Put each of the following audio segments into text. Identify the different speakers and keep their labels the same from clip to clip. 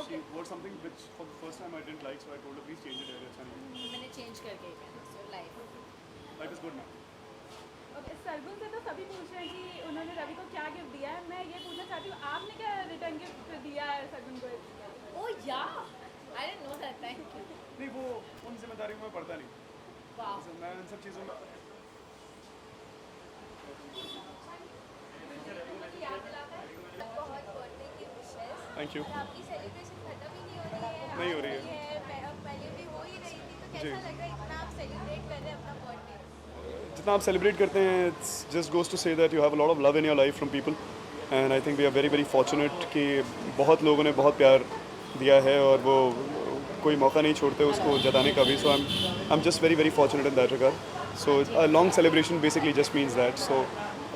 Speaker 1: she wore something which for the first time I didn't like, so I told her please change it. अच्छा नहीं.
Speaker 2: मैंने change करके so life
Speaker 1: Life is good now.
Speaker 3: Okay, Sargun से तो सभी पूछ रहे हैं कि उन्होंने रवि को क्या गिफ्ट दिया है. मैं ये पूछना चाहती हूँ, आपने क्या रिटर्न गिफ्ट दिया है सरगुन को?
Speaker 2: ओह या I didn't know that. Thank you.
Speaker 1: नहीं वो उन जिम्मेदारियों में पड़ता नहीं.
Speaker 2: वाओ.
Speaker 1: जैसे मैं इन सब चीज़ों में
Speaker 4: बहुत बर्थडे की विशेस.
Speaker 1: Thank you.
Speaker 4: और आपकी सेलिब्रेशन खत्म ही नहीं हो रही है.
Speaker 1: नहीं हो रही है.
Speaker 4: पहले भी हो ही रही थी, तो
Speaker 1: जी.
Speaker 4: कैसा लग रहा है इतना आप सेलिब्रेट कर रहे हैं अपना बर्थडे?
Speaker 1: जितना आप सेलिब्रेट करते हैं it's just goes to say that you have a lot of love in your life from people and I think we are very very fortunate कि बहुत लोगों ने बहुत प्यार दिया है और वो कोई मौका नहीं छोड़ते उसको जताने का भी. So I am just very very fortunate in that regard. So a long celebration basically just means that. So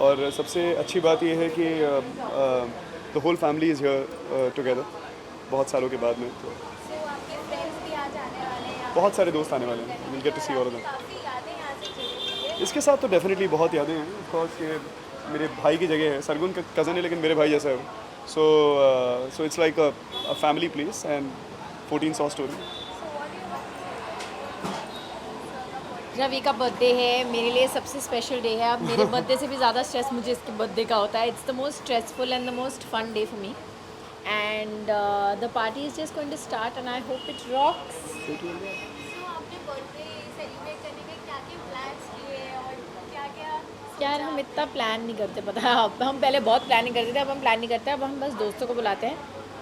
Speaker 1: और सबसे अच्छी बात यह है कि the whole family is here together बहुत सालों के बाद में. तो
Speaker 4: सो आपके फ्रेंड्स भी आज आने वाले हैं.
Speaker 1: बहुत सारे दोस्त आने वाले हैं. Will get to see all of them.
Speaker 4: काफ़ी यादें यहाँ से जुड़ी हुई है.
Speaker 1: इसके साथ तो डेफिनेटली बहुत यादें हैं. ऑफ कोर्स ये मेरे भाई की जगह है. सरगुन का कज़न है लेकिन मेरे भाई जैसा है. So it's like a family place and 14 saw story.
Speaker 2: Ravi का बर्थडे है, मेरे लिए सबसे स्पेशल डे है. अब मेरे बर्थडे से भी ज़्यादा स्ट्रेस मुझे इसके बर्थडे का होता है. It's the most stressful and the most fun day for me and the party is just going to start and I hope it rocks.
Speaker 4: So आपने बर्थडे सेलिब्रेट करने के क्या क्या प्लान्स किए और क्या क्या?
Speaker 2: यार हम इतना प्लान नहीं करते, पता है. अब हम पहले बहुत प्लानिंग करते थे, अब हम प्लान नहीं करते. अब हम बस दोस्तों को बुलाते हैं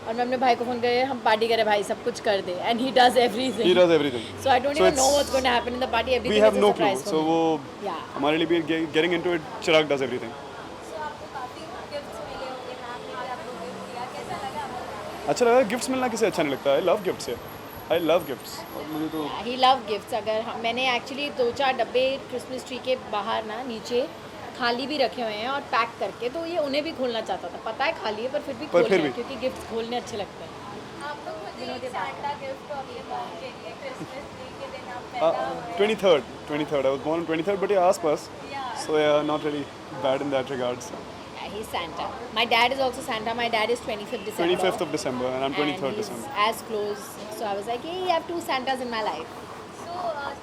Speaker 2: और मैं अपने भाई को फ़ोन करके हम पार्टी करें भाई, सब कुछ कर दे and he does everything.
Speaker 1: He does everything.
Speaker 2: So I don't
Speaker 1: So
Speaker 2: even know
Speaker 1: it's-
Speaker 2: what's going to happen in the party.
Speaker 1: We
Speaker 2: Everything
Speaker 1: have
Speaker 2: is a
Speaker 1: no clue.
Speaker 2: surprise for
Speaker 1: So
Speaker 2: me.
Speaker 1: वो
Speaker 2: Yeah.
Speaker 1: हमारे लिए भी getting into it. Chirag does everything.
Speaker 4: सो आपको काफ़ी gifts मिले होंगे. Ma'am ने भी आपको गिफ्ट दिया, कैसा लगा आपको?
Speaker 1: अच्छा लगा. गिफ्ट्स मिलना किसे अच्छा नहीं लगता. I love gifts. I love gifts. और मुझे तो
Speaker 2: ही लव गिफ्ट्स. अगर मैंने एक्चुअली 2-4 डब्बे क्रिसमस ट्री के बाहर ना नीचे खाली भी रखे हुए हैं और पैक करके, तो ये उन्हें भी खोलना चाहता था. पता है खाली है पर फिर भी खोल रहे हैं क्योंकि गिफ्ट्स खोलने अच्छे लगते हैं.
Speaker 4: आप लोग खुद ही सांता गिफ्ट अपने मॉम के लिए क्रिसमस डे के दिन आप पैदा हुए.
Speaker 1: 23rd. I was born on 23rd, but yeah, आस-पास. So yeah, not really bad in that regards.
Speaker 2: Yeah, he's Santa. My dad is also Santa. My dad is 25th December.
Speaker 1: 25th of December and I'm 23rd
Speaker 2: and he's
Speaker 1: December.
Speaker 2: as close. So I was like, hey, you have 2 Santas in my life.
Speaker 4: So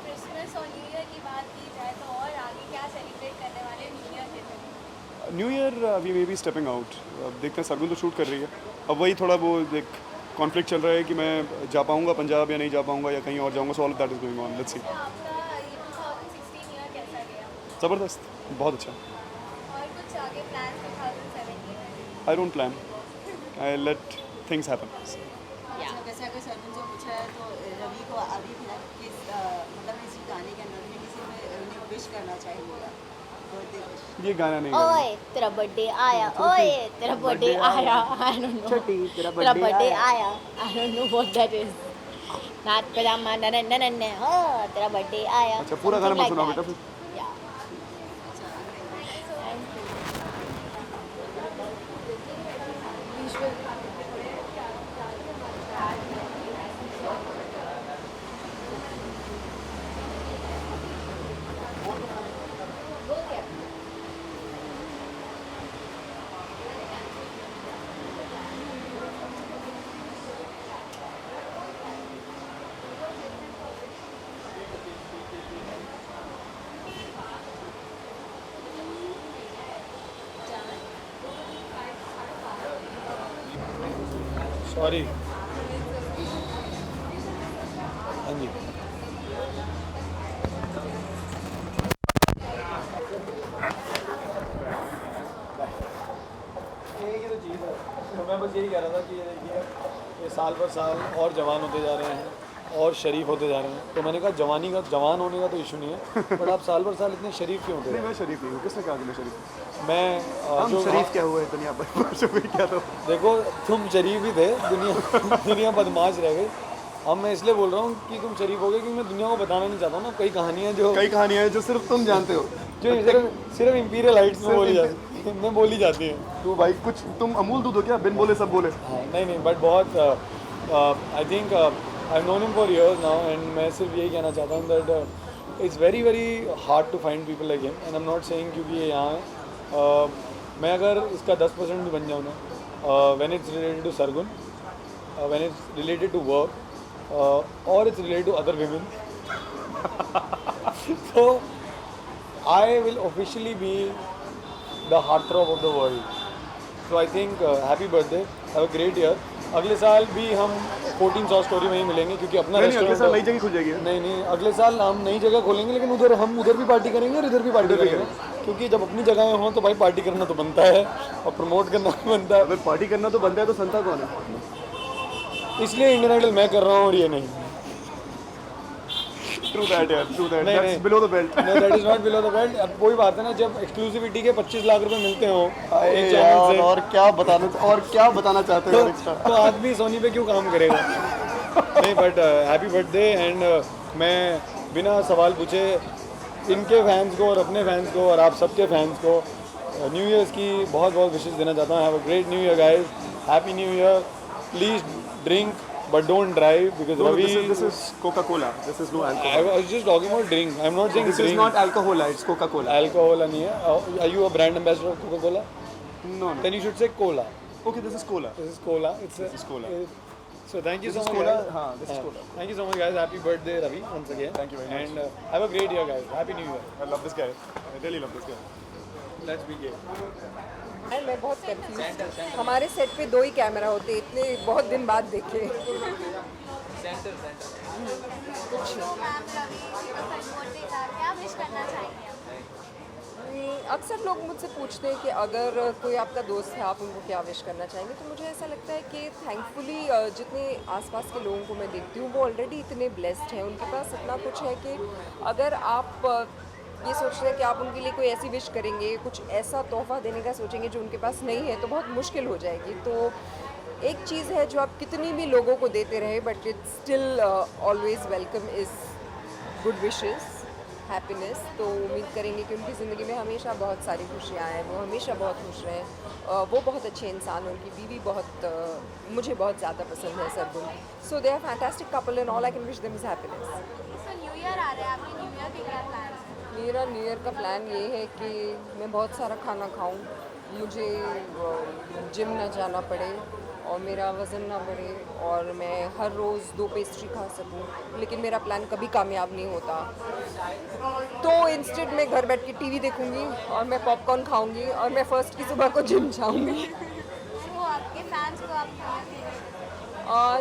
Speaker 4: Christmas और new year की बात की जाए तो और आगे क्या celebrate करने वाले न्यू ईयर के दिन?
Speaker 1: New year we may be stepping out. अब देखते हैं. सरगुन तो शूट कर रही है. अब वही थोड़ा वो एक कॉन्फ्लिक्ट चल रहा है कि मैं जा पाऊँगा पंजाब या नहीं जा पाऊँगा या कहीं और जाऊँगा. So all of that is going on. Let's see.
Speaker 4: तो आपका ये 2016 ईयर कैसा गया?
Speaker 1: ज़बरदस्त. बहुत अच्छा.
Speaker 4: और कुछ आगे प्लान 2017 में?
Speaker 1: I don't plan. I let things happen.
Speaker 2: Yeah.
Speaker 5: वैसे अगर सर्जन से पूछा है तो रवि को अभी फिलहाल किस मतलब इस गाने के अंदर में किसी में उन्हें विश करना चाहिए बर्थडे विश.
Speaker 1: ये गाना नहीं गाना.
Speaker 2: ओए तेरा बर्थडे आया, ओए तेरा बर्थडे आया. I don't know.
Speaker 5: छोटी तेरा
Speaker 2: तेरा
Speaker 5: birthday
Speaker 2: बर्थडे
Speaker 5: आया.
Speaker 2: आया. I don't know what that is. नाच पजामा नन हो तेरा बर्थडे आया.
Speaker 1: अच्छा पूरा गाना मत
Speaker 2: Something
Speaker 1: सुनाओ
Speaker 2: like
Speaker 1: बेटा
Speaker 2: that.
Speaker 1: फिर.
Speaker 2: Yeah. Visual.
Speaker 6: सॉरी. हाँ जी. एक ही तो चीज़ है. तो मैं बस यही कह रहा था कि ये देखिए ये साल पर साल और जवान होते जा रहे हैं और शरीफ होते जा रहे हैं. तो मैंने कहा जवान होने का तो इशू नहीं है बट आप साल पर साल इतने शरीफ क्यों होते
Speaker 1: नहीं
Speaker 6: हैं.
Speaker 1: मैं शरीफ नहीं हूँ. किसने कहा कि मैं शरीफ हूँ?
Speaker 6: मैं
Speaker 1: हम
Speaker 6: जो
Speaker 1: शरीफ क्या हुए दुनिया पर. क्या तो
Speaker 6: देखो तुम शरीफ ही थे. दुनिया बदमाश रह गई. अब मैं इसलिए बोल रहा हूँ कि तुम शरीफ हो गए क्योंकि मैं दुनिया को बताना नहीं चाहता हूँ ना कई कहानियाँ जो
Speaker 1: कई कहानियाँ हैं जो सिर्फ तुम जानते हो.
Speaker 6: जो सिर्फ इंपीरियल हाइट्स में बोली जाती हैं.
Speaker 1: तो भाई कुछ तुम अमूल दूध हो क्या. बिन बोले सब बोले.
Speaker 6: हाँ नहीं बट बहुत I think I known him for years now and मैं सिर्फ यही कहना चाहता हूँ that it's very very hard to find people like him and I am not saying क्योंकि ये यहाँ है. मैं अगर इसका 10% भी बन जाऊँ ना when it's related to Sargun when it's related to work or it's related to other women. So I will officially be the heartthrob of the world. So I think happy birthday, have a great year. अगले साल भी हम 1400 story में ही मिलेंगे क्योंकि अपना
Speaker 1: नहीं, अगले साल
Speaker 6: रेस्टोरेंट
Speaker 1: नई जगह खुल जाएगी।
Speaker 6: नहीं अगले साल हम नई जगह खोलेंगे लेकिन उधर हम उधर भी पार्टी करेंगे और इधर भी पार्टी करेंगे क्योंकि जब अपनी जगह हों तो भाई पार्टी करना तो बनता है और प्रमोट करना बनता है।
Speaker 1: अगर पार्टी करना तो बनता है तो संता कौन है?
Speaker 6: इसलिए इंडियन आइडल मैं कर रहा हूँ और ये नहीं।
Speaker 1: ट्रू दैट यार, ट्रू दैट,
Speaker 6: नहीं,
Speaker 1: दैट्स
Speaker 6: नहीं।
Speaker 1: Below the belt.
Speaker 6: Know that is not below the belt. अब वही बात है ना, जब एक्सक्लूसिविटी के 25 लाख रुपए मिलते हो एक
Speaker 1: यार,
Speaker 6: चैनल से
Speaker 1: और क्या बताना चाहते हो एक्स्ट्रा?
Speaker 6: तो आदमी सोनी पे क्यों काम करेगा? नहीं बट हैप्पी बर्थडे एंड मैं बिना सवाल पूछे इनके फैंस को और अपने फैंस को और आप सबके फैंस को न्यू ईयर्स की बहुत बहुत विशेष देना चाहता हूँ। Have a great new year guys, happy new year. Please drink but don't drive because
Speaker 1: No,
Speaker 6: Ravi.
Speaker 1: this is Coca-Cola. This is no alcohol.
Speaker 6: I was just talking about drink. I'm not saying
Speaker 1: This
Speaker 6: drink.
Speaker 1: is not alcohol. It's Coca-Cola.
Speaker 6: Alcohol नहीं है. Are you a brand ambassador of Coca-Cola?
Speaker 1: No.
Speaker 6: Then you should say cola.
Speaker 1: Okay, this is cola.
Speaker 6: This is cola.
Speaker 1: This is cola.
Speaker 6: So thank you
Speaker 1: This
Speaker 6: so
Speaker 1: is
Speaker 6: much.
Speaker 1: cola.
Speaker 6: Guys.
Speaker 1: हाँ, this is cola.
Speaker 6: Thank you so much, guys. Happy birthday, Ravi, once again.
Speaker 1: Thank you very much.
Speaker 6: And have a great year, guys. Happy New Year.
Speaker 1: I love this guy. I really love this guy.
Speaker 6: Let's be gay.
Speaker 7: मैं बहुत confuse. हमारे set पे 2 ही camera होते, इतने बहुत दिन बाद देखे।
Speaker 4: तो मैम रवि का बर्थडे था, क्या विश करना चाहेंगे आप?
Speaker 7: अक्सर लोग मुझसे पूछते हैं कि अगर कोई आपका दोस्त है आप उनको क्या विश करना चाहेंगे, तो मुझे ऐसा लगता है कि थैंकफुली जितने आसपास के लोगों को मैं देखती हूँ वो ऑलरेडी इतने ब्लेस्ड हैं, उनके पास इतना कुछ है कि अगर आप ये सोच रहे हैं कि आप उनके लिए कोई ऐसी विश करेंगे, कुछ ऐसा तोहफा देने का सोचेंगे जो उनके पास नहीं है, तो बहुत मुश्किल हो जाएगी। तो एक चीज़ है जो आप कितनी भी लोगों को देते रहे but it's still always welcome is good wishes, happiness. तो उम्मीद करेंगे कि उनकी ज़िंदगी में हमेशा बहुत सारी खुशियाँ आएँ, वो हमेशा बहुत खुश रहें। वो बहुत अच्छे इंसान हैं, उनकी बीवी बहुत मुझे बहुत ज़्यादा पसंद है Sargun. So they are fantastic couple and all I can wish them is happiness.
Speaker 4: तो न्यू ईयर आ रहा है, आपके न्यू ईयर के क्या प्लान है?
Speaker 7: मेरा न्यू ईयर का प्लान ये है कि मैं बहुत सारा खाना खाऊं, मुझे जिम ना जाना पड़े और मेरा वज़न ना बढ़े और मैं हर रोज़ 2 पेस्ट्री खा सकूं, लेकिन मेरा प्लान कभी कामयाब नहीं होता। तो इंस्टेड मैं घर बैठ के टीवी देखूंगी और मैं पॉपकॉर्न खाऊंगी और मैं फर्स्ट की सुबह को जिम जाऊंगी।
Speaker 4: तो आपके फैंस को आप न्यू ईयर के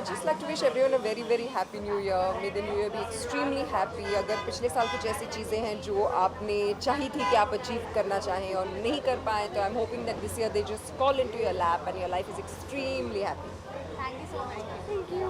Speaker 7: just like to wish everyone a very very happy new year. May the new year be extremely happy. अगर पिछले साल कुछ ऐसी चीज़ें हैं जो आपने चाही थी कि आप अचीव करना चाहें और नहीं कर पाए, तो I am hoping that this year they just fall into your lap and your life is extremely happy.
Speaker 4: Thank you so much.
Speaker 7: Thank you.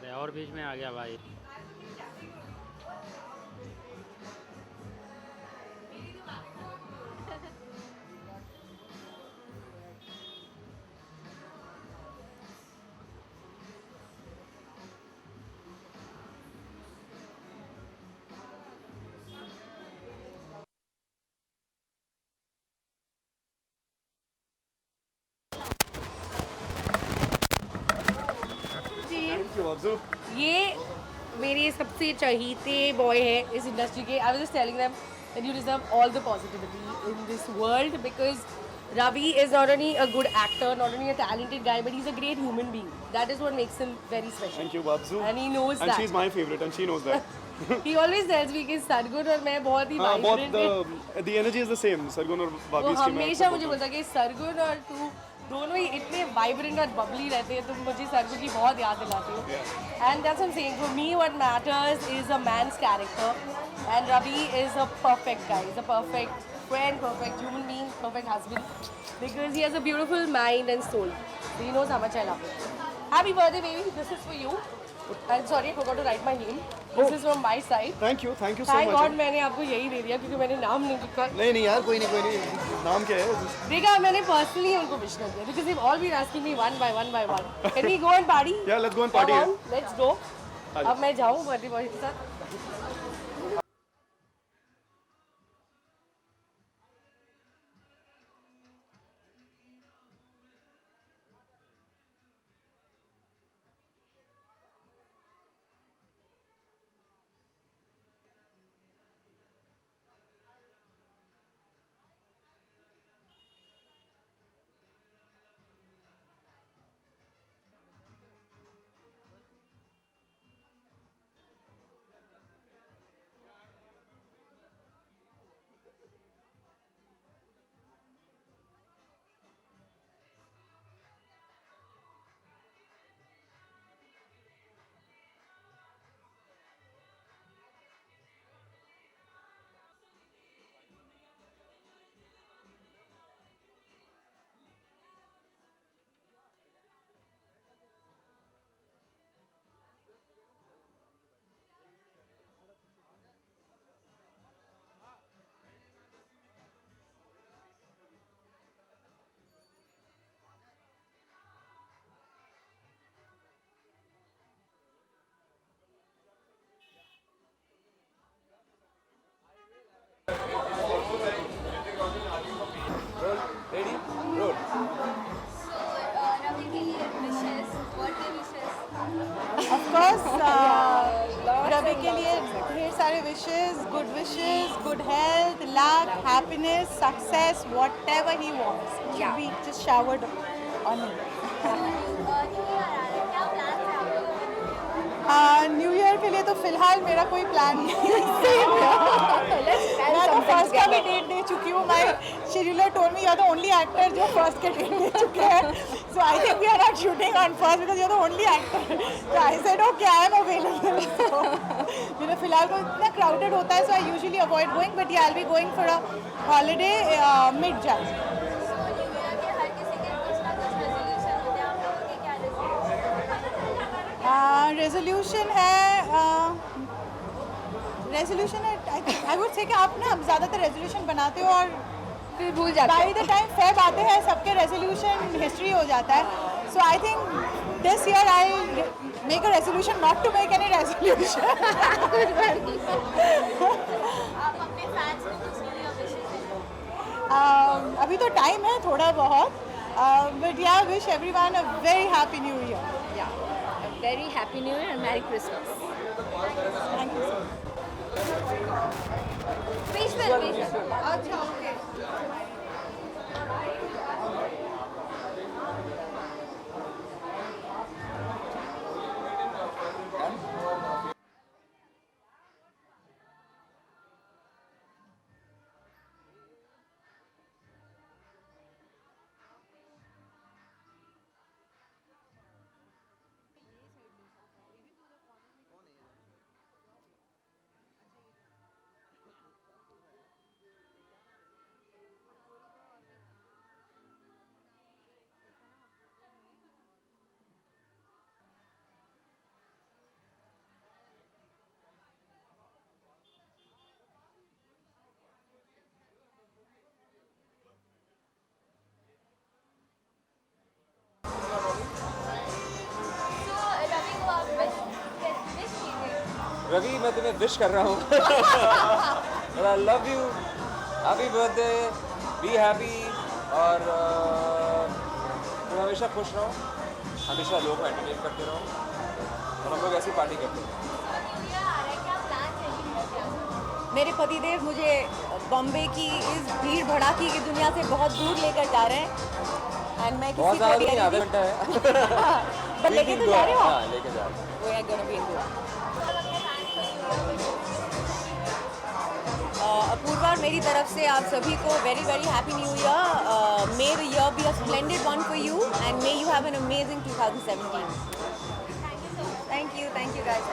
Speaker 8: अरे और बीच में आ गया भाई।
Speaker 1: Thank you, Abzu.
Speaker 2: ये मेरे सबसे चहीते बॉय है इस इंडस्ट्री के। I was just telling them that you deserve all the positivity in this world because Ravi is not only a good actor, not only a talented guy, but he's a great human being. That is what makes him very special.
Speaker 1: Thank you, Babzu.
Speaker 2: And he knows
Speaker 1: And
Speaker 2: that.
Speaker 1: she's my favorite, and she knows that.
Speaker 8: He always tells me कि सरगुन और मैं बहुत ही
Speaker 1: हाँ
Speaker 8: vibrant हैं।
Speaker 1: बहुत the energy is the same. Sargun और
Speaker 8: वो
Speaker 1: बाबीज की मैं
Speaker 8: हमेशा मुझे बोलता है कि सरगुन और तू दोनों ही इतने वाइब्रेंट और बबली रहते हैं, तुम मुझे सरगुन की बहुत याद दिलाते हो। And that's what I am saying, for me what matters is a man's character and Ravi is a perfect guy, is a perfect friend, perfect human being, perfect husband, because he has a beautiful mind and soul. So he knows how much I love him. Happy birthday, baby. This is for you. I'm sorry, I forgot to write my name. This is from my side.
Speaker 1: Thank you so
Speaker 8: Thank
Speaker 1: much.
Speaker 8: God मैंने आपको यही दे दिया क्योंकि मैंने नाम नहीं लिखा।
Speaker 1: नहीं यार कोई नहीं नाम क्या है?
Speaker 8: देखा मैंने पर्सनली उनको विश कर दिया because they've all been asking me one by one. Can we go and party?
Speaker 1: Yeah, let's go and party.
Speaker 8: Come on, let's go. अब मैं जाऊँ बर्थडे बॉय के साथ।
Speaker 6: Ready roll.
Speaker 4: रवि के लिए wishes, birthday wishes.
Speaker 3: Of course Ravi के लिए ढेर सारे wishes, good health, luck, happiness, success, whatever he wants should be just showered on him.
Speaker 4: New year आ रहा है, क्या प्लान है आपका?
Speaker 3: न्यू ईयर के लिए तो फिलहाल मेरा कोई प्लान नहीं है। मैं तो फर्स्ट का भी डेट दे चुकी हूँ। My scheduler told me you are the only actor जो फर्स्ट के डेट दे चुके हैं, so I think we are not shooting on first because you are the only actor. तो I said okay I am available. मेरा फिलहाल को इतना क्राउडेड होता है, so I usually avoid going, but I will be going for a holiday mid Jan.
Speaker 4: New year के हर किसी के कुछ ना कुछ रेजोल्यूशन होते हैं, आप लोगों के क्या
Speaker 3: रेजोल्यूशन है आई वुड से कि आप ना ज़्यादातर रेजोल्यूशन बनाते हो और
Speaker 7: फिर भूल जाते
Speaker 3: बाई द टाइम फेब आते हैं सबके रेजोल्यूशन हिस्ट्री हो जाता है। So I think this year I make a resolution not to make any resolution.
Speaker 4: आप अपने फैंस को कुछ न्यू ईयर विशेस दें?
Speaker 3: अभी तो टाइम है थोड़ा बहुत, बट या wish everyone a very happy new year.
Speaker 2: Very happy New Year and Merry Christmas.
Speaker 3: Thank you.
Speaker 4: Visual
Speaker 6: Ravi मैं तुम्हें विश कर रहा हूँ। I love you, happy birthday, be happy और तुम हमेशा खुश रहो, हमेशा लोगों को एंटरटेन करते रहो और हम लोग ऐसी पार्टी करते हैं।
Speaker 5: मेरे पतिदेव मुझे बॉम्बे की इस भीड़ भड़ाकी की दुनिया से बहुत दूर लेकर जा रहे हैं एंड मैं
Speaker 6: बहुत
Speaker 5: किसी
Speaker 6: ज़्यादा
Speaker 5: को
Speaker 6: नहीं, आधा घंटा है।
Speaker 5: बट लेके तो जा रहे हो
Speaker 6: हाँ लेके जा रहे हो।
Speaker 5: वो है गोना बी इन
Speaker 4: अपने फैंस को
Speaker 9: अपूर्वा और मेरी तरफ से आप सभी को very very happy new year. May the year be a splendid one for you and may you have an amazing 2017. Thank you guys.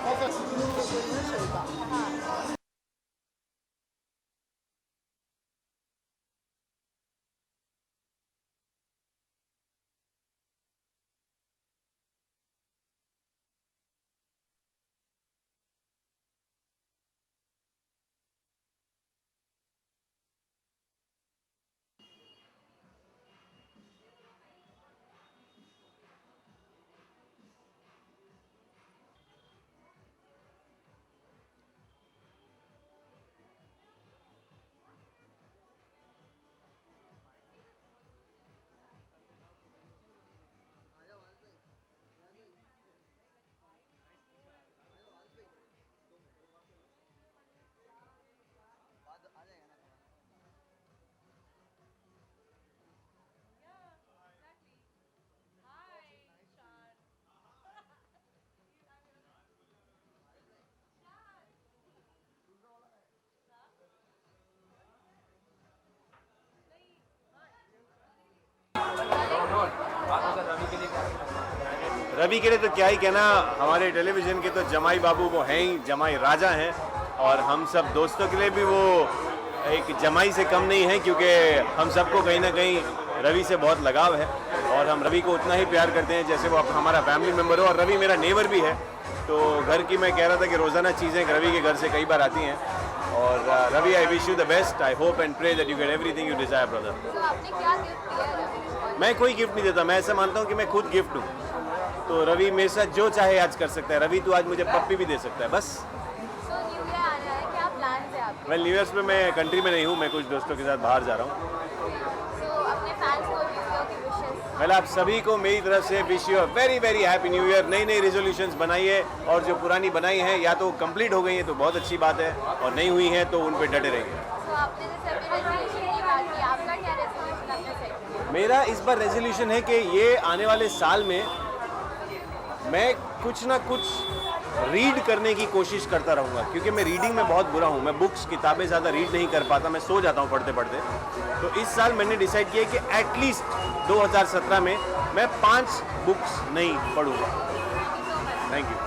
Speaker 10: Ravi के लिए तो क्या ही कहना, हमारे टेलीविज़न के तो जमाई बाबू वो हैं ही, जमाई राजा हैं, और हम सब दोस्तों के लिए भी वो एक जमाई से कम नहीं है, क्योंकि हम सबको कहीं ना कहीं रवि से बहुत लगाव है और हम रवि को उतना ही प्यार करते हैं जैसे वो हमारा फैमिली मेम्बर हो। और रवि मेरा नेबर भी है, तो घर की मैं कह रहा था कि रोज़ाना चीज़ें रवि के घर से कई बार आती हैं। और Ravi, I wish you the best, I hope and pray that you get everything you desire brother.
Speaker 4: तो आपने क्या गिफ्ट दिया है रवि को?
Speaker 10: मैं कोई गिफ्ट नहीं देता, मैं ऐसा मानता हूँ कि मैं खुद गिफ्ट हूँ, तो रवि मेरे साथ जो चाहे आज कर सकता है। रवि तो आज मुझे पप्पी भी दे सकता है बस।
Speaker 4: सो न्यू ईयर आ रहा है, क्या प्लान है आपके?
Speaker 10: वेल, न्यू ईयर्स पे मैं कंट्री में नहीं हूँ, मैं कुछ दोस्तों के साथ बाहर जा रहा हूँ।
Speaker 4: सो अपने फैंस को न्यू ईयर की विशेस।
Speaker 10: वेल, आप सभी को मेरी तरफ से wish you a very very happy new year. नई नई रेजोल्यूशंस बनाइए, और जो पुरानी बनाई हैं या तो कंप्लीट हो गई हैं तो बहुत अच्छी बात है, और नहीं हुई हैं तो उन पे डटे रहिए।
Speaker 4: सो आपने जैसे अपने रेजोल्यूशन की बात की, आपका क्या रेजोल्यूशन आपने सेट किया?
Speaker 10: मेरा इस बार रेजोल्यूशन है कि ये आने वाले साल में मैं कुछ ना कुछ रीड करने की कोशिश करता रहूँगा, क्योंकि मैं रीडिंग में बहुत बुरा हूँ। मैं बुक्स, किताबें ज़्यादा रीड नहीं कर पाता, मैं सो जाता हूँ पढ़ते पढ़ते। तो इस साल मैंने डिसाइड किया कि एटलीस्ट 2017 में मैं 5 बुक्स नहीं पढ़ूँगा। Thank you.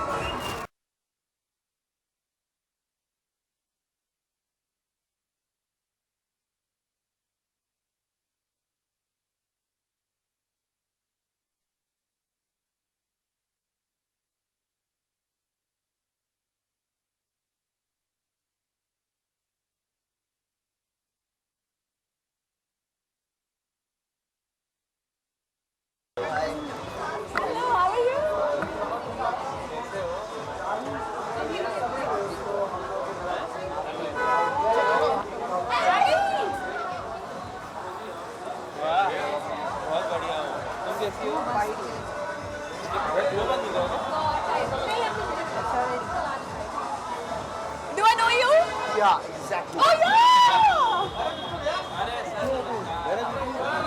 Speaker 3: Do I know you?
Speaker 6: Yeah, exactly.
Speaker 3: Oh yeah!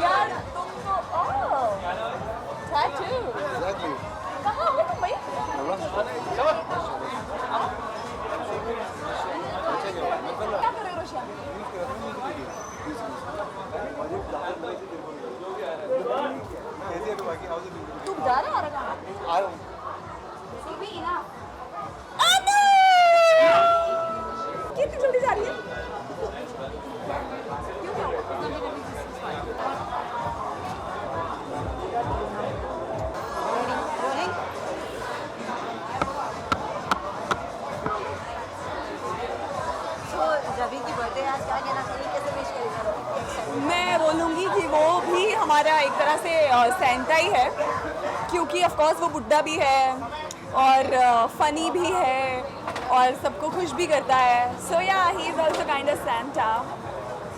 Speaker 3: यार तुम तो tattoo.
Speaker 6: Exactly.
Speaker 3: कहाँ हो तुम भाई? क्या कर रहे हो रोशिया? तुम जा रहे हो और कहाँ? कितनी जल्दी जा रही है? क्यों क्या हुआ?
Speaker 5: रवि की बर्थडे आज क्या कहना चाहिए, कैसे विश करेगा?
Speaker 3: मैं बोलूँगी कि वो भी हमारा एक तरह से सेंटा ही है, क्योंकि ऑफ कोर्स वो बुड्ढा भी है और फनी भी है और सबको खुश भी करता है। So yeah he is also kind of Santa.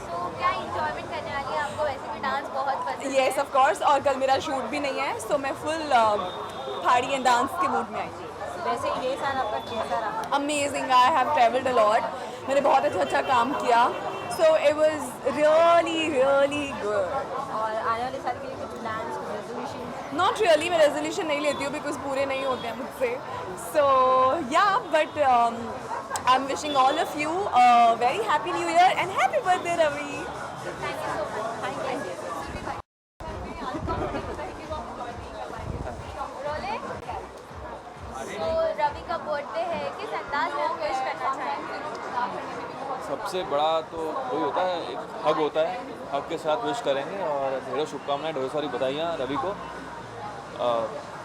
Speaker 4: So क्या इंजॉयमेंट करने वाली है? आपको वैसे भी डांस बहुत पसंद है।
Speaker 3: येस ऑफ कोर्स, और कल मेरा शूट भी नहीं है, सो मैं फुल पार्टी एंड डांस के मूड में आई।
Speaker 5: वैसे ये साल आपका कैसा रहा?
Speaker 3: Amazing, I have travelled a lot, मैंने बहुत अच्छा काम किया, so it was really really good.
Speaker 5: और आने वाले साल के लिए कुछ प्लान्स, कुछ रेजोल्यूशन?
Speaker 3: नॉट रियली, मैं रेजोल्यूशन नहीं लेती हूँ बिकॉज पूरे नहीं होते हैं मुझसे। सो या but
Speaker 9: I'm wishing all of you a very happy new year and happy birthday, Ravi.
Speaker 4: तो रवि का बर्थडे है, किस अंदाज में आप विश करना चाहेंगे?
Speaker 11: सबसे बड़ा तो वही होता है, एक हग होता है, हग के साथ विश करेंगे और ढेरों शुभकामनाएं, ढेरों सारी बधाइयाँ रवि को।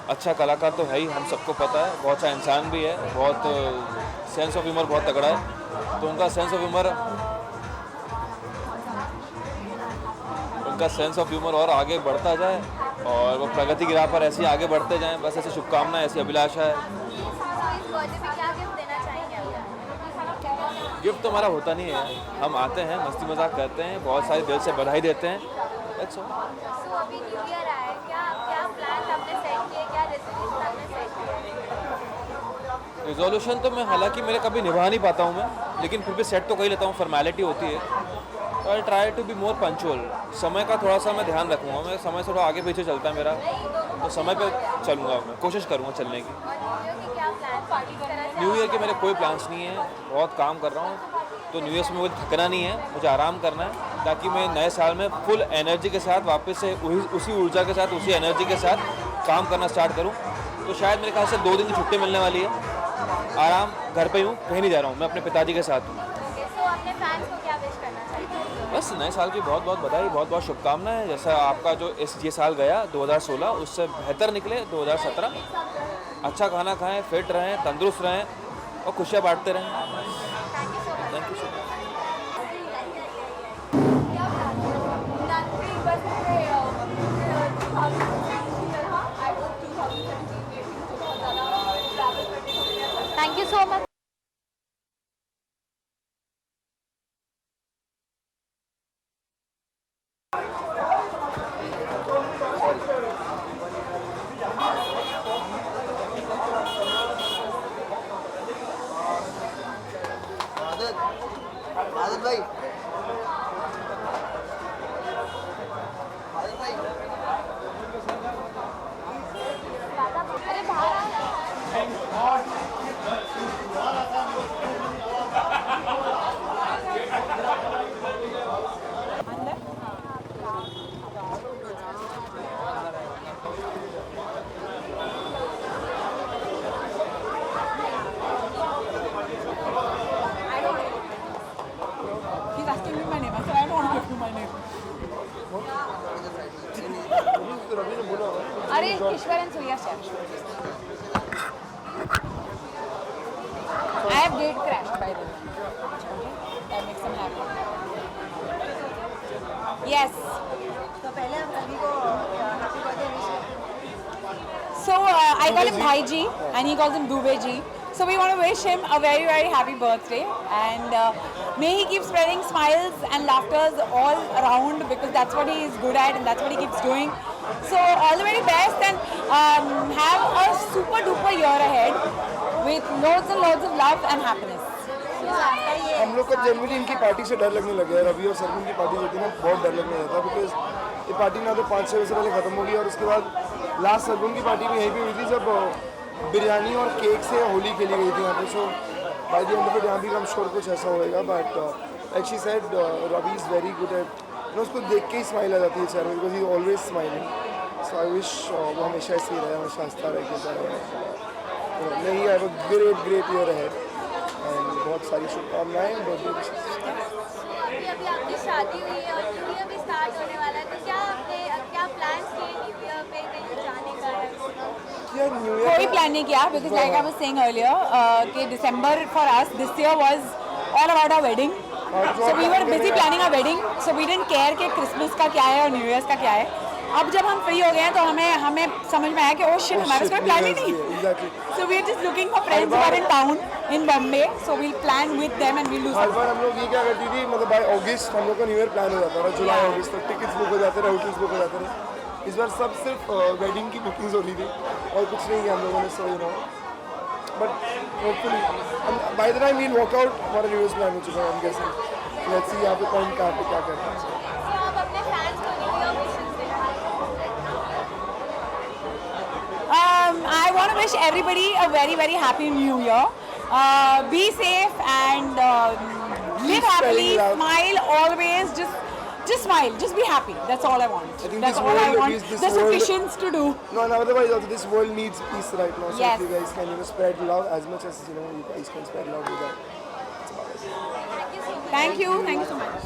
Speaker 11: अच्छा कलाकार तो है ही, हम सबको पता है, बहुत अच्छा इंसान भी है, बहुत सेंस ऑफ ह्यूमर बहुत तगड़ा है। तो उनका सेंस ऑफ ह्यूमर और आगे बढ़ता जाए और वो प्रगति की राह पर ऐसे ही आगे बढ़ते जाएं, बस ऐसी शुभकामनाएं, ऐसी अभिलाषा है।
Speaker 4: तो इस बर्थडे पे क्या गिफ्ट देना चाहेंगे आप?
Speaker 11: गिफ्ट तो हमारा होता नहीं है, हम आते हैं, मस्ती मजाक करते हैं, बहुत सारे दिल से बधाई देते हैं। That's all.
Speaker 4: तो अभी न्यू ईयर आया है, क्या प्लान आपने सेट किए, क्या रेजोल्यूशन आपने सेट किए?
Speaker 11: रिजोल्यूशन तो मैं हालांकि मेरे कभी निभा नहीं पाता हूँ मैं, लेकिन फिर भी सेट तो कर ही लेता हूँ, फॉर्मेलिटी होती है। I try to be more punctual, समय का थोड़ा सा मैं ध्यान रखूँगा, मैं समय से थोड़ा आगे पीछे चलता है मेरा, तो समय पे चलूँगा, मैं कोशिश करूँगा चलने की।
Speaker 4: और न्यू ईयर की क्या प्लान, पार्टी तरह से?
Speaker 11: न्यू ईयर के मेरे कोई प्लान्स नहीं है, बहुत काम कर रहा हूँ, तो न्यू ईयर में मुझे थकना नहीं है, मुझे आराम करना है, ताकि मैं नए साल में फुल एनर्जी के साथ वापस से उसी ऊर्जा के साथ, उसी एनर्जी के साथ काम करना स्टार्ट करूँ। तो शायद मेरे ख्याल से 2 दिन की छुट्टी मिलने वाली है, आराम, घर पे ही हूँ, कहीं नहीं जा रहा हूँ, मैं अपने पिताजी के साथ हूँ।
Speaker 4: तो अपने फैंस को क्या विश करना चाहिए?
Speaker 11: बस नए साल की बहुत बहुत बधाई, बहुत बहुत शुभकामनाएं। जैसा आपका जो ये साल गया 2016, उससे बेहतर निकले 2017। अच्छा खाना खाएं, फिट रहें, तंदुरुस्त रहें और खुशियाँ बांटते रहें। Thank you so much.
Speaker 4: Thank you so much.
Speaker 12: आदत भाई,
Speaker 4: अरे बाहर
Speaker 3: He's asking me my name. I said I don't want to give you my name.
Speaker 2: अरे Ishwar and Surya chef I have date crashed by the way. That makes them happy. Yes.
Speaker 5: तो पहले हम रवि को happy birthday wish
Speaker 3: So I call him Bhaiji and he calls him Dubey ji. So we want to wish him a very very happy birthday and may he keep spreading smiles and laughters all around because that's what he is good at and that's what he keeps doing. So all the very best and have a super duper year ahead with loads and loads of love and happiness.
Speaker 12: हम लोग को generally इनकी party से डर लगने लगा है। रवि और सरगुन की पार्टी होती है ना, बहुत डर लगने लगा था बिकॉज ये पार्टी ना तो 5-6 बजे से पहले ख़त्म हो गई और उसके बाद लास्ट सरगुन की पार्टी भी यहीं पे हुई थी जब बिरयानी और केक से होली खेली गई थी यहाँ पे। So by the end of it यहाँ भी हम श्योर कुछ ऐसा होएगा, but like she said Ravi is very good at, उसको देख के ही स्माइल आ जाती है चेहरे because he always smiling. So I wish वो हमेशा ऐसे ही रहे, हमेशा हंसता रहे। नहीं, have a great year ahead and बहुत सारी शुभकामनाएं, बर्थडे विशेस।
Speaker 4: अभी आपकी शादी हुई है और न्यू ईयर भी स्टार्ट होने वाला है, तो क्या प्लान्स किए न्यू ईयर पे कहीं जाने का है?
Speaker 12: न्यू ईयर
Speaker 3: कोई प्लान नहीं किया because like I was saying earlier कि December for us this year was all about our wedding. So we were busy planning our wedding. So we didn't care कि Christmas का क्या है और New Year's का क्या है। अब जब हम फ्री हो गए हैं तो हमें समझ में आया कि oh shit हमारे कोई प्लान ही नहीं। So we are just looking for friends who are in town in Bombay. So we'll plan with them and we'll do
Speaker 12: her
Speaker 3: something.
Speaker 12: बार हम लोग ये क्या करती थी, मतलब बाय अगस्त हम लोग का न्यू ईयर प्लान हो जाता था, जुलाई अगस्त तक टिकट्स बुक हो जाते रहे, होटल्स बुक हो जाते रहे। इस बार सब सिर्फ वेडिंग की बुकिंग्स हो रही थी और कुछ नहीं किया हम लोगों ने। So you know but hopefully by the time will work out हमारा न्यू ईयर प्लान हो चुका है। हम कैसे लेट्स सी यहाँ पे कौन कहाँ पे क्या करना है।
Speaker 4: तो आप अपने फैंस को न्यू ईयर विशेस देना।
Speaker 3: I want to wish everybody a very very happy new year Be safe and live happily, smile always. Just smile. Just be happy. That's all I want.
Speaker 12: I think
Speaker 3: That's
Speaker 12: this
Speaker 3: all I
Speaker 12: world
Speaker 3: want.
Speaker 12: needs this
Speaker 3: The
Speaker 12: world-
Speaker 3: sufficiency to do.
Speaker 12: No, and otherwise also this world needs peace right now. So
Speaker 3: Yes.
Speaker 12: if you guys can spread love as much as you guys can spread love with that. That's about it.
Speaker 3: Thank you. Thank you so much.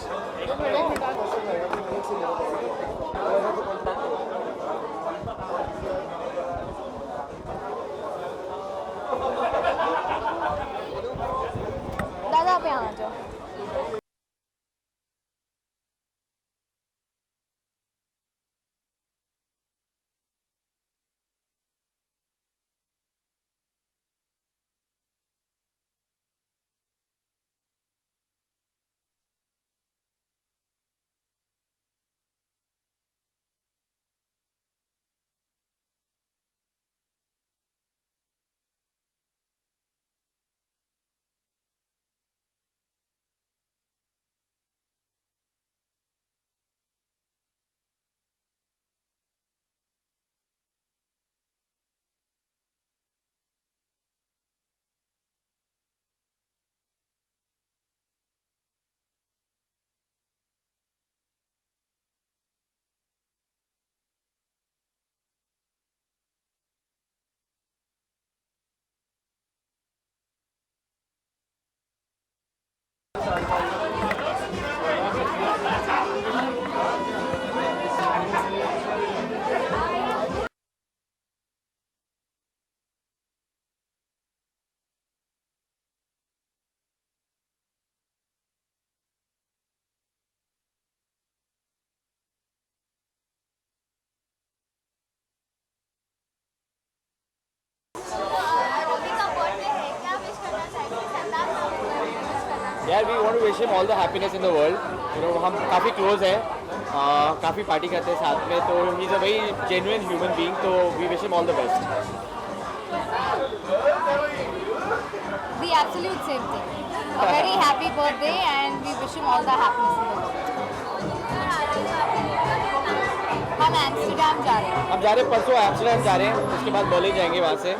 Speaker 4: दादा आप यहाँ आ जाओ.
Speaker 13: यार we want to wish him all the happiness in the world. हम काफ़ी close हैं, काफ़ी पार्टी करते हैं साथ में, तो he is a very genuine human being, तो we wish him all the best.
Speaker 4: The absolute same thing. A very happy birthday and we wish him all the happiness in the world. हम Amsterdam जा रहे हैं.
Speaker 13: हम जा रहे हैं परसों एम्स्टर्डम जा रहे हैं, उसके बाद बर्लिन जाएंगे वहाँ से.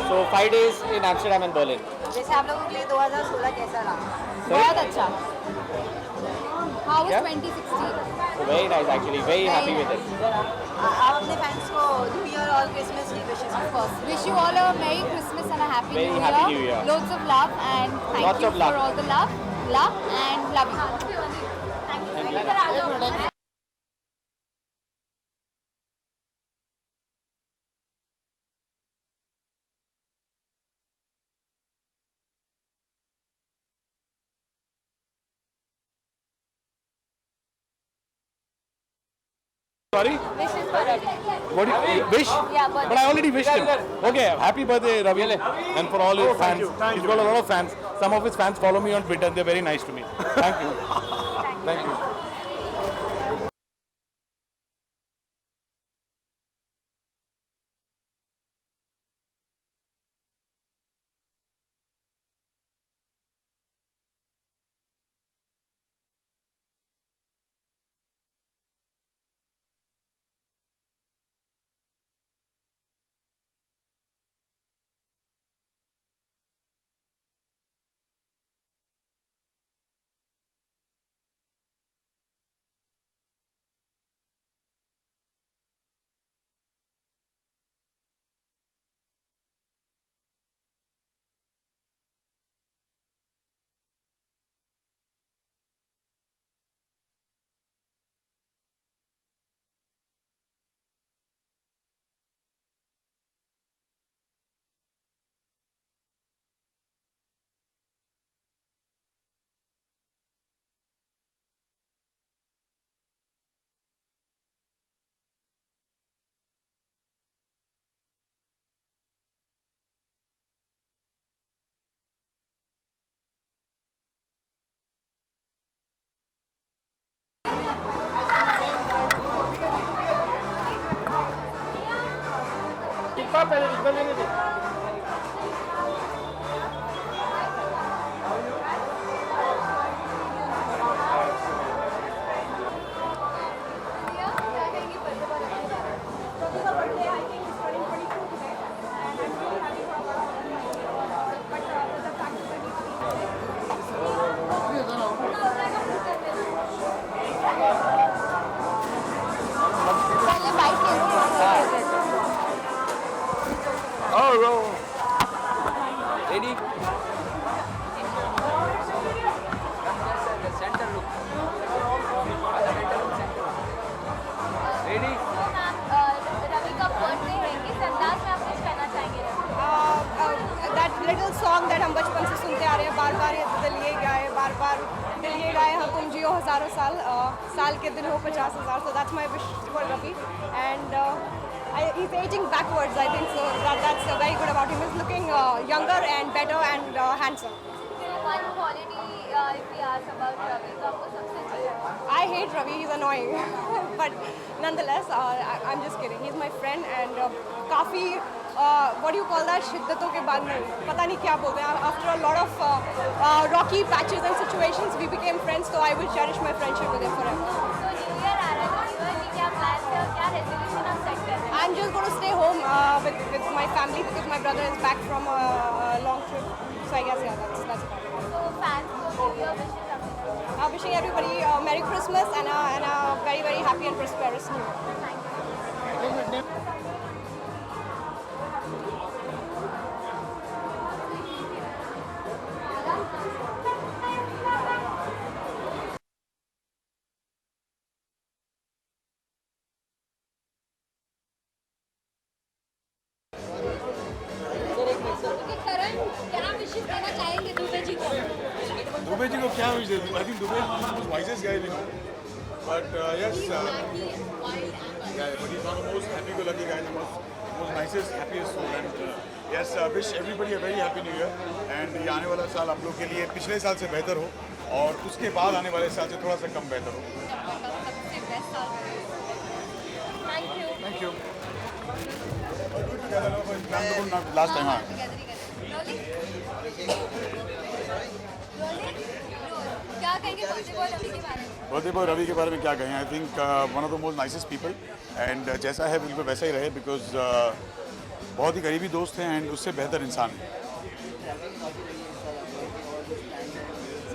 Speaker 13: सो 5 days in Amsterdam and Berlin.
Speaker 5: जैसे आप लोगों के लिए 2016 कैसा रहा?
Speaker 4: बहुत अच्छा. How was
Speaker 13: Yeah?
Speaker 4: 2016?
Speaker 13: Very nice actually, very happy with it.
Speaker 5: आप अपने फैंस को न्यू ईयर और क्रिसमस की wishes
Speaker 4: Of course. Wish you all a Merry Christmas and a Happy
Speaker 13: Very
Speaker 4: New
Speaker 13: happy
Speaker 4: Year.
Speaker 13: New Year.
Speaker 4: Loads of love and thank
Speaker 13: Lots
Speaker 4: you
Speaker 13: of love.
Speaker 4: for all the love and love you. Thank you.
Speaker 14: Sorry?
Speaker 4: Wish is for Ravi.
Speaker 14: What do you wish?
Speaker 4: Yeah, birthday.
Speaker 14: But I already wished him. Okay, happy birthday, Ravi, and for all his fans. He's got a lot of fans. Some of his fans follow me on Twitter. They're very nice to me. Thank you. Thank you.
Speaker 13: Ready
Speaker 4: तो ma'am Ravi का birthday है, किस अंदाज में आप कुछ कहना चाहेंगे Ravi?
Speaker 8: That little song that हम बचपन से सुनते आ रहे हैं, बार बार ये दिल ये गाए, बार बार दिल ये गाए, हाँ तुम जियो हज़ारों साल, साल के दिन हो 50,000. So that's my wish for Ravi. And he's aging backwards, I think, so that's very good about him. He's looking younger and better and handsome.
Speaker 4: One quality if we ask about Ravi, तो आपको सबसे अच्छी लगा?
Speaker 8: I hate Ravi, he's annoying. But nonetheless, I'm just kidding. He's my friend and काफ़ी what do you call that, शिद्दतों के बाद में पता नहीं क्या बोलते हैं. After a lot of rocky patches and situations, we became friends. So I will cherish my friendship with him forever.
Speaker 4: तो न्यू ईयर आ रहा है, न्यू ईयर की क्या प्लान है और क्या रेजोल्यूशन आप सेट कर रहे हैं?
Speaker 8: I'm just going to stay home with my family because my brother is back from a long trip. So I guess that's about it.
Speaker 4: तो फैंस को न्यू ईयर विशेस आपने
Speaker 8: Wishing everybody Merry Christmas and a very very happy and prosperous New Year.
Speaker 4: क्या wishes देना चाहेंगे दुबे जी को?
Speaker 12: दुबे जी को क्या wish दे दूँ? I think Dubai is the most wisest guy we know. But yes, yeah, but he's one of the most happy-go-lucky guys, the most nicest, happiest soul. And yes, wish everybody a very happy New Year. And ये आने वाला साल आप लोग के लिए पिछले साल से बेहतर हो और उसके बाद आने वाले साल से थोड़ा सा कम बेहतर हो.
Speaker 4: Thank you.
Speaker 12: Thank you. Good together, no, but plan to not last time, हाँ.
Speaker 4: क्या कहेंगे बर्थडे बॉय रवि के बारे में?
Speaker 12: बर्थडे बॉय रवि के बारे में क्या कहें? I think one of the most nicest people and जैसा है बिल्कुल वैसा ही रहे बिकॉज बहुत ही करीबी दोस्त हैं एंड उससे बेहतर इंसान है.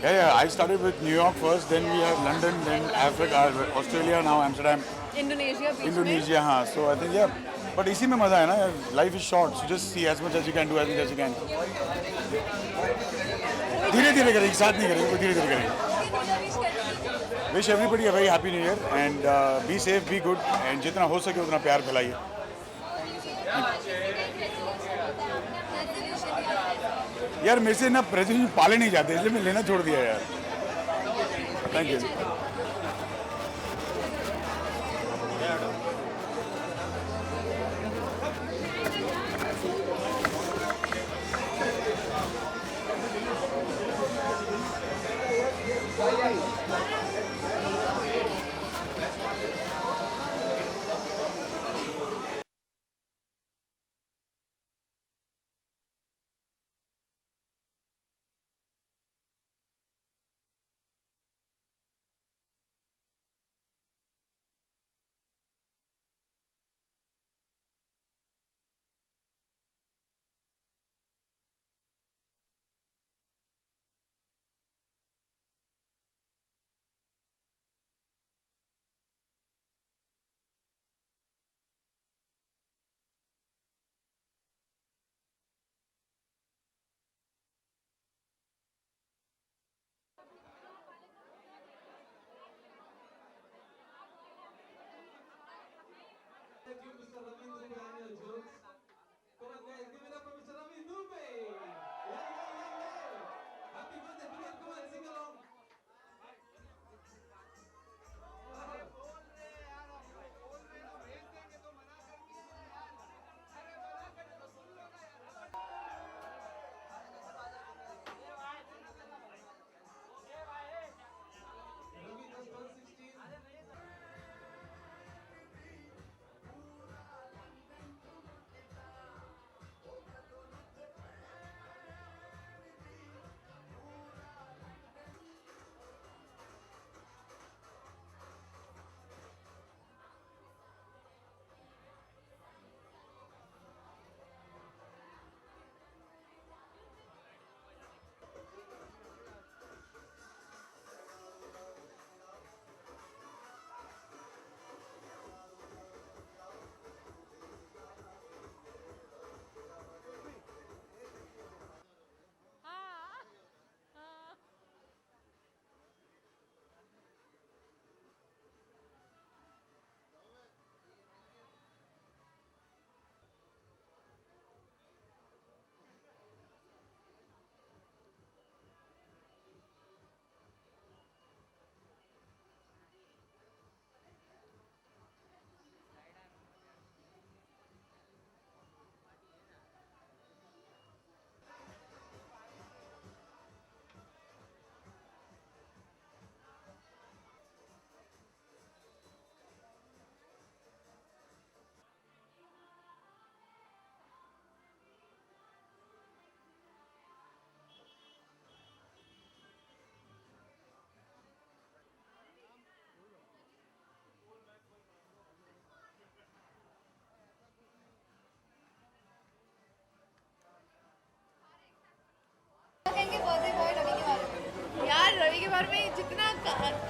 Speaker 12: I started with New York first, then we have London, then Africa, Australia, now Amsterdam, Indonesia, हाँ. So I think yeah, but इसी में मज़ा है ना. Life is short, so just see as much as you can do as much as you can. धीरे धीरे करेंगे, साथ नहीं करेंगे, धीरे धीरे करेंगे. Wish everybody a very happy New Year and be safe, be good and जितना हो सके उतना प्यार फैलाइए. यार मेरे से ना प्रेजेंट पाले नहीं जाते इसलिए मैं लेना छोड़ दिया यार. Thank you.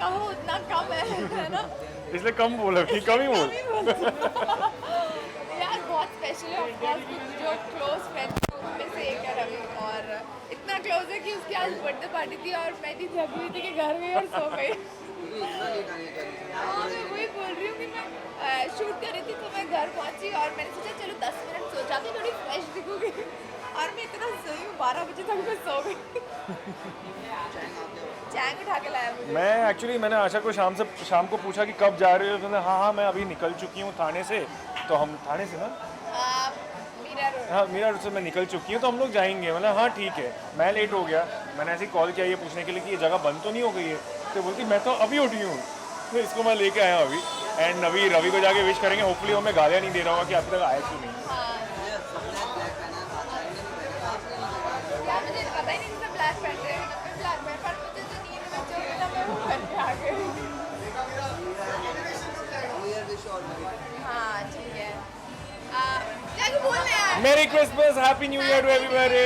Speaker 2: कहो उतना कम है ना।
Speaker 14: इसलिए कम बोला कि कम ही बोल।
Speaker 2: यार बहुत स्पेशल है ऑफ कोर्स, जो क्लोज फ्रेंड्स में से एक है रवि, और इतना क्लोज है कि उसकी आज बर्थडे पार्टी थी और मैं थी जगी थी कि घर गई और सो गई। हाँ मैं वही बोल रही हूँ कि मैं शूट कर रही थी तो मैं घर पहुँची और मैंने सोचा चलो 10 मिनट सो जाती थोड़ी फ्रेश दिखूंगी, और मैं इतना सोई हूँ 12 बजे तक मैं सो गई। चैंग उठा के लाया मुझे।
Speaker 14: मैं एक्चुअली मैंने आशा को शाम को पूछा कि कब जा रहे हो, तो हाँ मैं अभी निकल चुकी हूँ थाने से। तो हम थाने से ना
Speaker 2: मीरा रोड।
Speaker 14: हाँ मीरा रोड से मैं निकल चुकी हूँ, तो हम लोग जाएंगे। मतलब हाँ ठीक है। मैं लेट हो गया, मैंने ऐसे कॉल किया ये पूछने के लिए कि ये जगह बंद तो नहीं हो गई है। तो बोलती मैं तो अभी उठी हूँ, तो इसको मैं लेके आया हूँ अभी। एंड अभी रवि को जाके विश करेंगे। होपफुली वो मैं गालियाँ नहीं दे रहा हूँ कि अभी तक आया क्यों नहीं।
Speaker 2: यार मुझे पता ही नहीं था ब्लैक पहन रहे हैं, ब्लैक पहन, पर मुझे जो नींद में जो था मैं वो पहन के आ गई। हाँ ठीक है। क्या बोलना है यार?
Speaker 14: Merry Christmas, happy new year to everybody.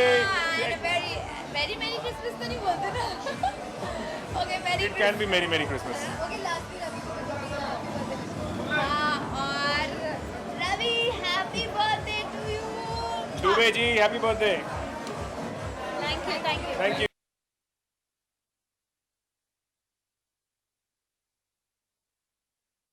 Speaker 2: Merry Christmas तो नहीं बोलते ना। Okay merry
Speaker 14: it can be merry Christmas.
Speaker 2: Okay last में रवि को हाँ, और Ravi happy birthday to you.
Speaker 14: Dubey ji happy birthday.
Speaker 2: Thank you
Speaker 14: thank you.